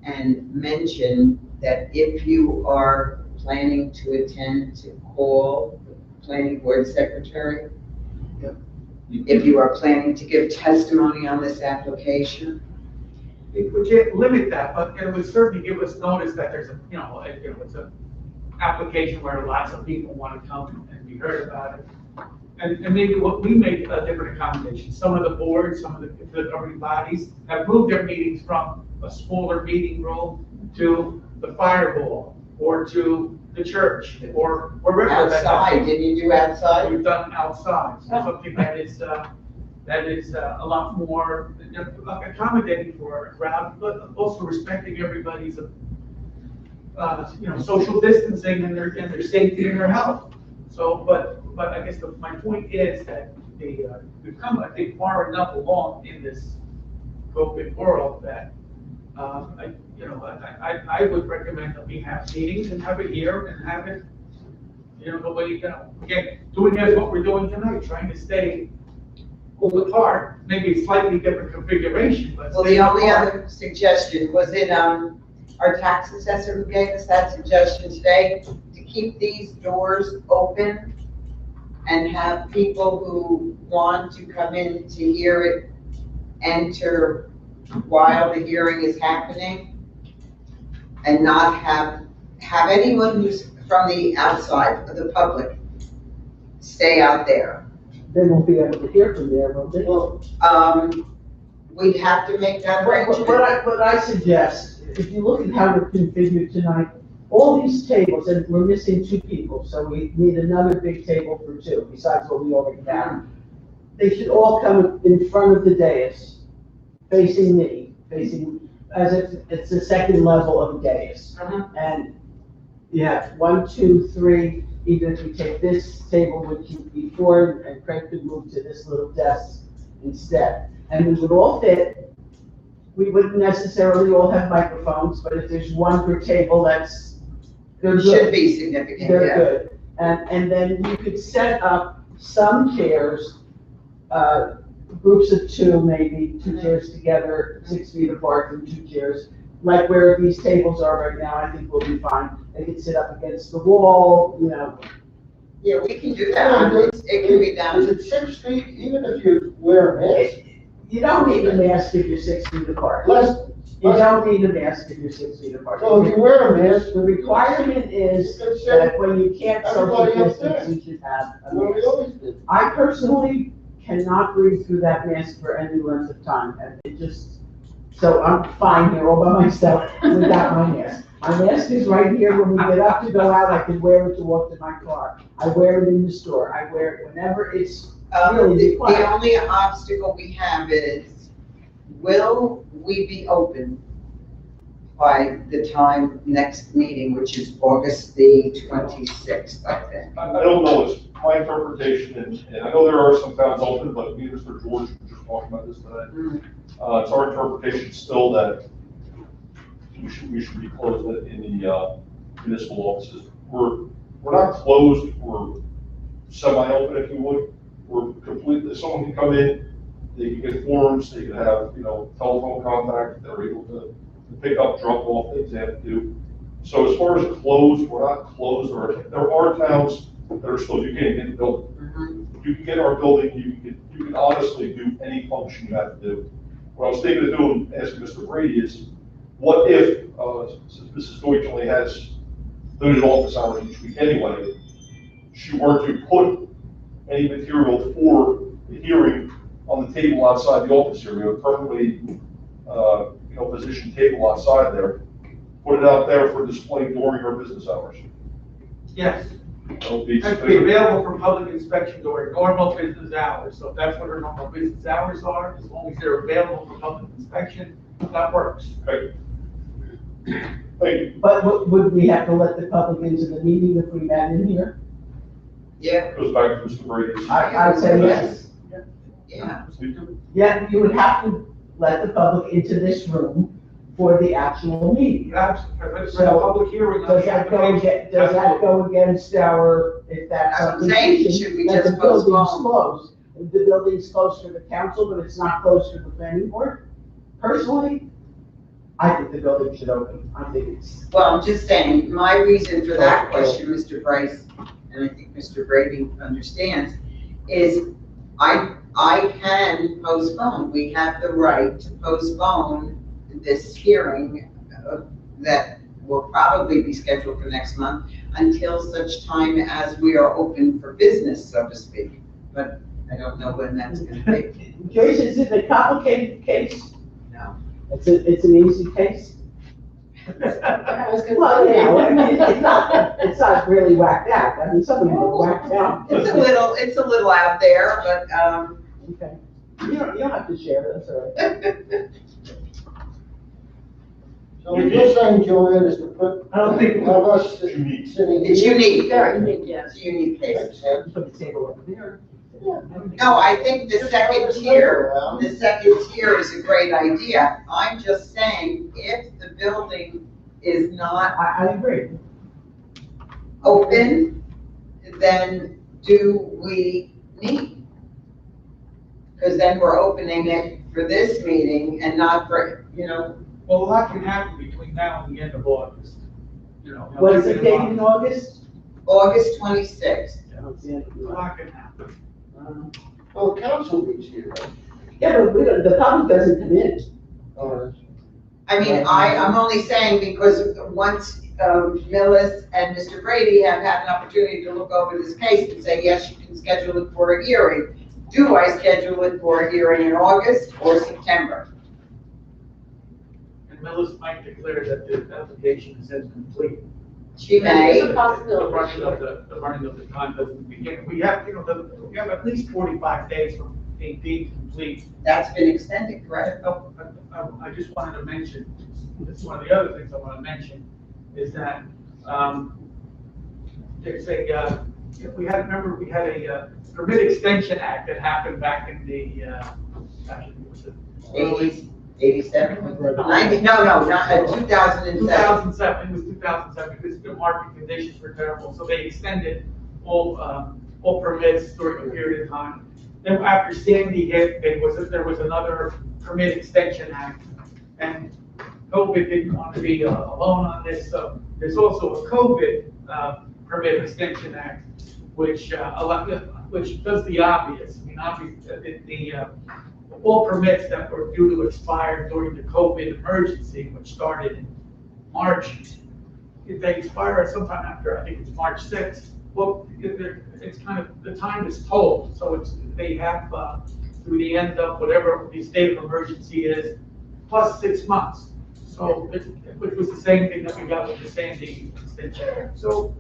and mention that if you are planning to attend, to call the planning board secretary. If you are planning to give testimony on this application. We can't limit that, but it would certainly give us notice that there's it's an application where lots of people want to come and be heard about it. And maybe we make a different accommodation. Some of the boards, some of the governing bodies have moved their meetings from a smaller meeting room to the fireball, or to the church, or wherever. Outside, did you do outside? We've done outside, so something that is a lot more accommodating for a crowd, but also respecting everybody's social distancing and their safety and their health. So, but I guess my point is that we've come, I think, far enough along in this COVID world that I would recommend that we have meetings and have it here and have it, the way, again, doing as what we're doing tonight, trying to stay pulled apart, maybe a slightly different configuration, but. Well, the only other suggestion was in, our tax assessor who gave us that suggestion today, to keep these doors open and have people who want to come in to hear it enter while the hearing is happening, and not have anyone who's from the outside of the public stay out there. They won't be able to hear from there, will they? Well, we'd have to make that arrangement. What I suggest, if you look at how we're configured tonight, all these tables, and we're missing 2 people, so we need another big table for 2, besides what we already have. They should all come in front of the dais, facing me, as if it's the second level of a dais. Uh-huh. And you have 1, 2, 3, even if you take this table, which you before, and Craig could move to this little desk instead. And we would all fit. We wouldn't necessarily all have microphones, but if there's one per table, they're It should good. be significant, They're yeah. good. And then you could set up some chairs, groups of 2, maybe, 2 chairs together, 6 feet apart from 2 chairs. Like where these tables are right now, I think we'll be fine. They can sit up against the wall, you know. Yeah, we can do that. It can be Is done. it 6 feet, even if you wear a mask? You don't need a mask if you're 6 feet apart. Less, You don't need a mask if you're 6 feet apart. so if you wear a mask, The requirement is you could sit that when you can't social Everybody else distance, there. you should have a where we mask. always did. I personally cannot breathe through that mask for any length of time, and it just, so I'm fine here all by myself without my mask. My mask is right here, when we get up to go out, I can wear it to walk to my car. I wear it in the store, I wear it whenever it's really The required. only obstacle we have is, will we be open by the time next meeting, which is August the 26th, I think? I don't know, it's my interpretation, and I know there are some towns open, but me and Mr. George were just talking about this today. It's our interpretation still that we should be closed in the municipal offices. We're not closed, we're semi-open, if you would. We're completely, someone can come in, they can get forms, they can have, telephone contact, they're able to pick up, drop off, things they have to do. So as far as closed, we're not closed, there are towns that are still, you can't get in the building. You can get our building, you can honestly do any function you have to do. What I was thinking of doing, asking Mr. Brady is, what if, since Mrs. Deutsch only has limited office hours each week anyway, she were to put any material for the hearing on the table outside the office area, permanently, position table outside there, put it out there for display during her business hours. Yes, It'll be it to be available for public inspection during normal business hours. So if that's what her normal business hours are, as long as they're available for public inspection, that works. Okay. Thank you. But would we have to let the public into the meeting if we met in here? Yeah, Goes back to Mr. Brady's. I'd say yes. yeah. Yeah, you would have to let the public into this room for the actual meeting. Absolutely. For the public hearing on Does the that go application. against our, if that's That's what I'm something? saying, should we that just the building's postpone? closed? The building's closed for the council, but it's not closed for the planning board? Personally, I think the building should open. I think it's, Well, I'm just saying, my reason for that question, Mr. Bryce, and I think Mr. Brady understands, is I can postpone. We have the right to postpone this hearing that will probably be scheduled for next month until such time as we are open for business, so to speak. But I don't know when that's gonna be. Joyce, is it a complicated case? No. It's an easy case? Well, I mean, it's not really whacked out. I mean, some of them are whacked out. It's a little out there, but, Okay. You don't have to share, that's all right. So what you're saying, Joanne, is to put, I don't think- have us Unique. sitting. it's unique. Very unique, yes. It's a unique case. Makes sense. Put the table over there. No, I think the second tier is a great idea. I'm just saying, if the building is not I agree. open, then do we meet? Because then we're opening it for this meeting and not for, Well, a lot can happen between now and the end of August. What's the date in August? August 26th. I don't see it. A lot can happen. Well, council meets here, right? Yeah, but the public doesn't come in. Or- I mean, I'm only saying because once Millis and Mr. Brady have had an opportunity to look over this case and say, yes, you can schedule it for a hearing. Do I schedule it for a hearing in August or September? And Millis might declare that the application is incomplete. She may. There's a possibility. The running of the time doesn't begin. We have, we have at least 45 days from being deemed complete. That's been extended, correct? Oh, I just wanted to mention, that's one of the other things I want to mention, is that, there's a, remember, we had a Permit Extension Act that happened back in the, was it early? 87? 90, no, not, 2007. 2007, it was 2007, because the market conditions were terrible, so they extended all permits during a period of time. Then after Sandy hit, there was another Permit Extension Act, and COVID didn't want to be alone on this, so there's also a COVID Permit Extension Act, which does the obvious. I mean, obviously, all permits that were due to expire during the COVID emergency, which started in March, if they expire sometime after, I think it's March 6th, well, it's kind of, the time is told, so they have through the end of whatever the state of emergency is, plus 6 months. So, which was the same thing that we got with the Sandy extension. So,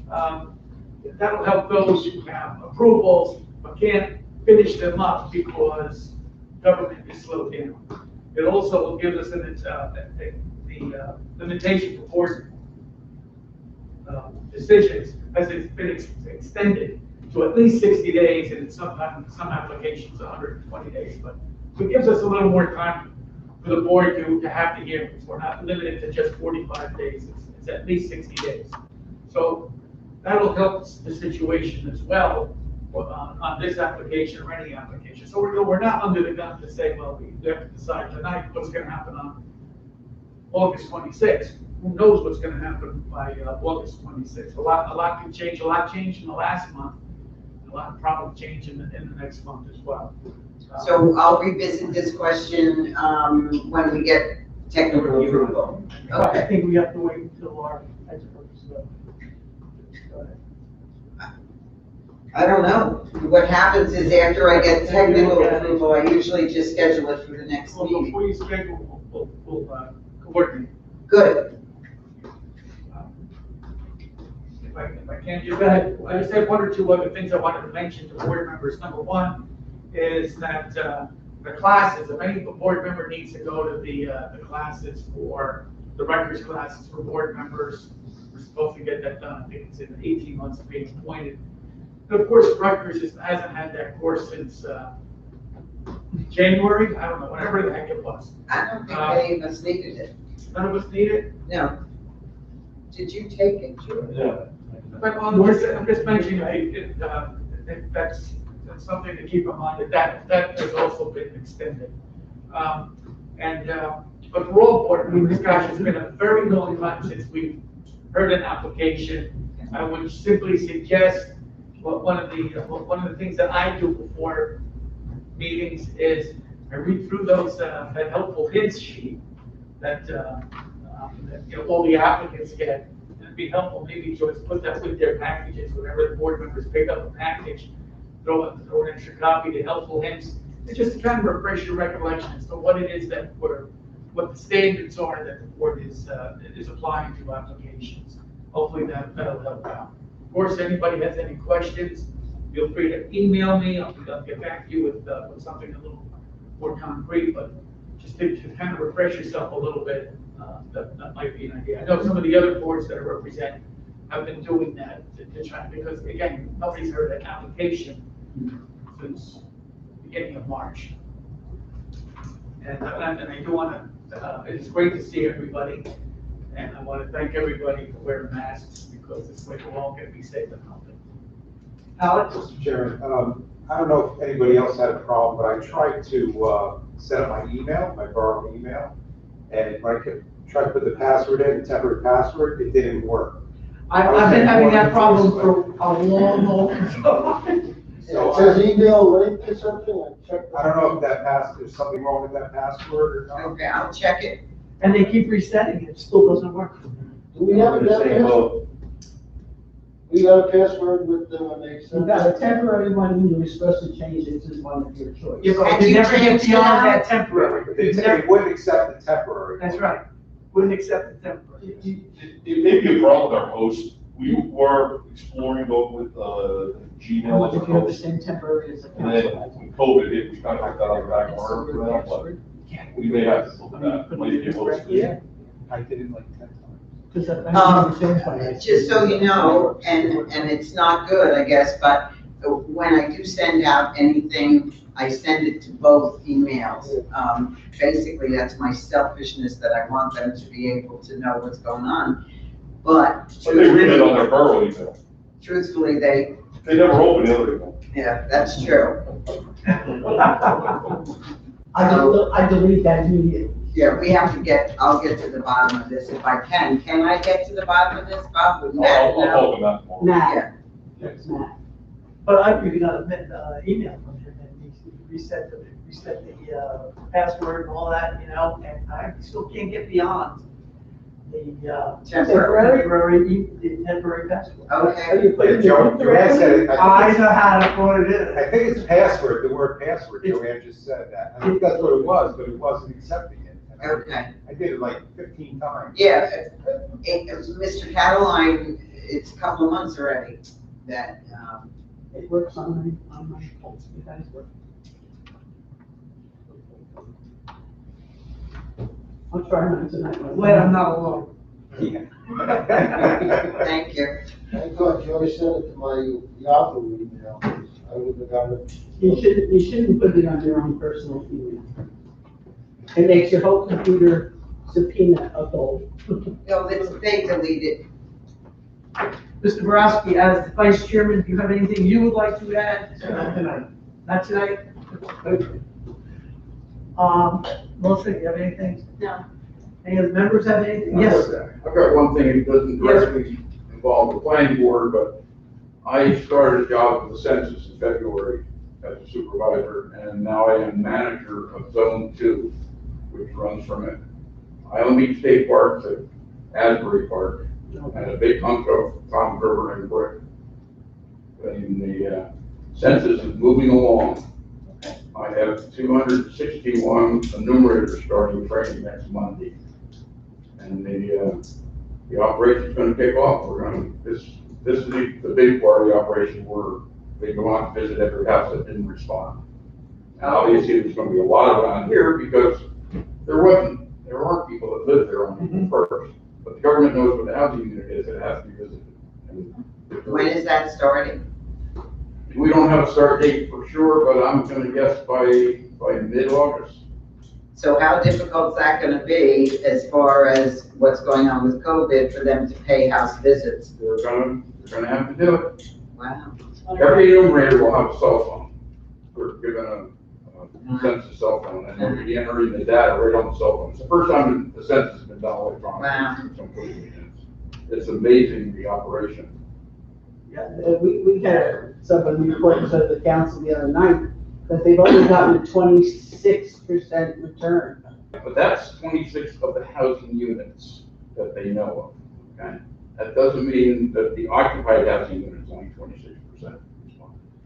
that'll help those who have approvals, but can't finish them up because government is slowed down. It also will give us the limitation for court decisions as it's been extended to at least 60 days, and sometimes some applications 120 days. But it gives us a little more time for the board to have the hearings. We're not limited to just 45 days. It's at least 60 days. So that'll help the situation as well on this application or any application. So we're not under the gun to say, well, we have to decide tonight what's going to happen on August 26th. Who knows what's going to happen by August 26th? A lot can change. A lot changed in the last month. A lot of probably change in the next month as well. So I'll revisit this question, when we get technical approval. I Okay. think we have to wait until our experts. I don't know. What happens is after I get technical approval, I usually just schedule it for the next Well, meeting. before you schedule, we'll coordinate. Good. If I can, just go ahead. I just have one or two other things I wanted to mention to board members. Number one is that the classes, if any board member needs to go to the classes for, the records classes for board members, we're supposed to get that done. I think it's in 18 months of being appointed. And of course, Rutgers hasn't had that course since January. I don't know, whatever the heck it was. I don't think any of us needed it. None of us need it. No. Did you take it, George? Yeah. But I'm just mentioning, that's something to keep in mind, that has also been extended. But for all board, I mean, this gosh, it's been a very long time since we've heard an application. I would simply suggest, one of the things that I do before meetings is I read through that helpful hints sheet that all the applicants get. It'd be helpful maybe to just put that with their packages, whenever the board members pick up a package, throw an extra copy, the helpful hints. It's just to kind of refresh your recollection as to what it is that what the standards are that the board is applying to applications. Hopefully that'll help out. Of course, anybody has any questions, feel free to email me. I'll get back to you with something a little more concrete, but just to kind of refresh yourself a little bit, that might be an idea. I know some of the other boards that I represent have been doing that to try, because again, nobody's heard an application since the beginning of March. And I do want to, it's great to see everybody, and I want to thank everybody for wearing masks, because this way we're all going to be safe and healthy. Alex? Mr. Chairman, I don't know if anybody else had a problem, but I tried to set up my email, my borrowed email, and when I tried to put the password in, the temporary password, it didn't work. I've been having that problem for a long time. So It says email link or something, I checked. I don't know if there's something wrong with that password or not. Okay, I'll check it. And they keep resetting it, still doesn't work. Do we have a The same password? vote. We got a password with them when they You've sent got a that? temporary one, and you're supposed to change it to one of your choice. Yeah, but And they you never get changed it beyond out? that temporary. But they wouldn't accept the temporary. That's right. Wouldn't accept the temporary. It may be a problem with our host, We were exploring both with Gmail as a If you have the host. same temporary as a And then council. when COVID hit, we kind of put that on the back burner for now, but we may have to look at that. It might be a little- Yeah. I did it like 10 times. Because I. Just so you know, and it's not good, I guess, but when I do send out anything, I send it to both emails. Basically, that's my selfishness, that I want them to be able to know what's going on. But But they read it on their borough email. truthfully, they, They never open the other email. yeah, that's true. I delete that immediately. Yeah, we have to I'll get to the bottom of this if I can. Can I get to the bottom of this, Bob? Would Matt I'll know? talk about that tomorrow. Nah. Yeah. It's not. But I really got an email from him, and he reset the password and all that, and I still can't get beyond the temporary password. Are Okay, you putting Joanne said it. I know how to put it in. I think it's password, the word password, Joanne just said that. I think that's what it was, but it wasn't accepting it. And okay. I did it like 15 times. Yeah, Mr. Cataline, it's a couple of months already that, It works on my phone, it does work. I'll try mine tonight. Glad I'm not alone. Yeah. thank you. I thought Joy sent it to my Yahoo email. I wouldn't have gotten it. You shouldn't put it on your own personal email. It makes your whole computer subpoena a goal. No, they deleted. Mr. Borowski, as the vice chairman, do you have anything you would like to add? Not tonight. Not tonight? Okay. Melissa, do you have anything? No. Any other members have anything? Yes. I've got one thing, it doesn't directly involve the planning board, but I started a job with the census in February as a supervisor, and now I am manager of Zone 2, which runs from it. Island State Park to Asbury Park, and a big hunk of Tom River and Brick. And the census is moving along. I have 261 enumerators starting training next Monday. And the operation's gonna kick off. This is the big part of the operation where they go out and visit every house that didn't respond. And obviously, there's gonna be a lot around here because there aren't people that live there on April 1st. But the government knows what the housing unit is, it has to be visited. And When is that starting? we don't have a start date for sure, but I'm gonna guess by mid-August. So how difficult is that gonna be as far as what's going on with COVID for them to pay house visits? They're gonna have to do it. Wow. Every enumerator will have a cell phone. We're given a census cell phone, and they'll be entering the data right on the cell phone. It's the first time the census has been done electronically. It's amazing, the operation. Yeah, we had someone report to the council the other night that they've only gotten a 26% return. But that's 26 of the housing units that they know of, okay? That doesn't mean that the occupied housing unit is only 26%.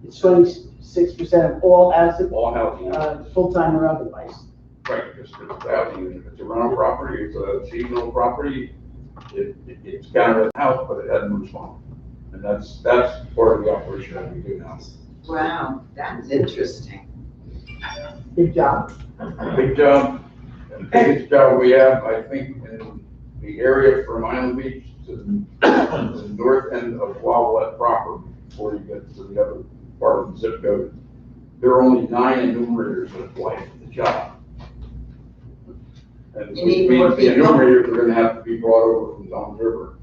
It's 26% of all housing, All housing units. full-time or otherwise. Right, because it's a housing unit, if it's a rental property, it's a seasonal property, it's counted as a house, but it hasn't responded. And that's part of the operation that we do now. Wow, that's interesting. Good job. Big job, and the biggest job we have, I think, in the area from Island Beach to the north end of Wawalet proper, before you get to the other part of the zip code. There are only 9 enumerators that apply to the job. And You need more the people? enumerators are gonna have to be brought over from Don River.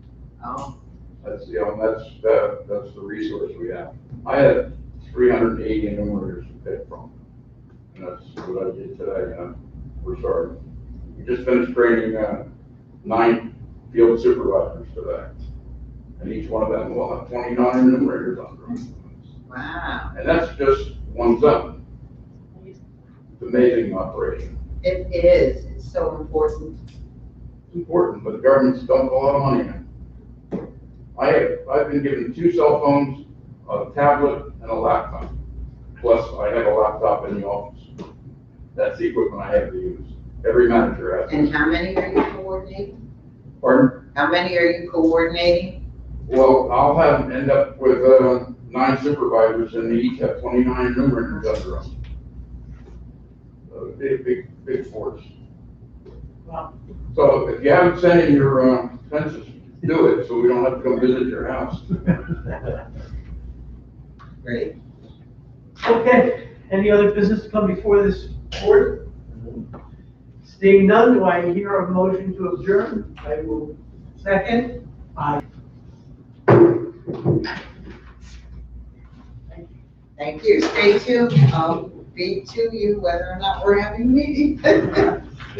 Oh, That's the resource we have. I had 380 enumerators to pick from. And that's what I did today, and we're starting. We just finished training 9 field supervisors today. And each one of them will have 29 enumerators under them. wow. And that's just one zone. It's an amazing operation. It is, it's so important. It's important, but the government's dumped a lot of money in. I've been given 2 cell phones, a tablet, and a laptop. Plus, I have a laptop in the office. That's the equipment I have to use. Every manager has. And how many are you coordinating? Pardon? How many are you coordinating? Well, I'll end up with, 9 supervisors and they each have 29 enumerators under them. So big force. Wow. So if you haven't sent in your, census, do it, so we don't have to come visit your house. Great. Okay, any other business to come before this board? Seeing none, do I hear a motion to adjourn? I will second. Aye. Thank you. Stay tuned. I'll be to you whether or not we're having a meeting.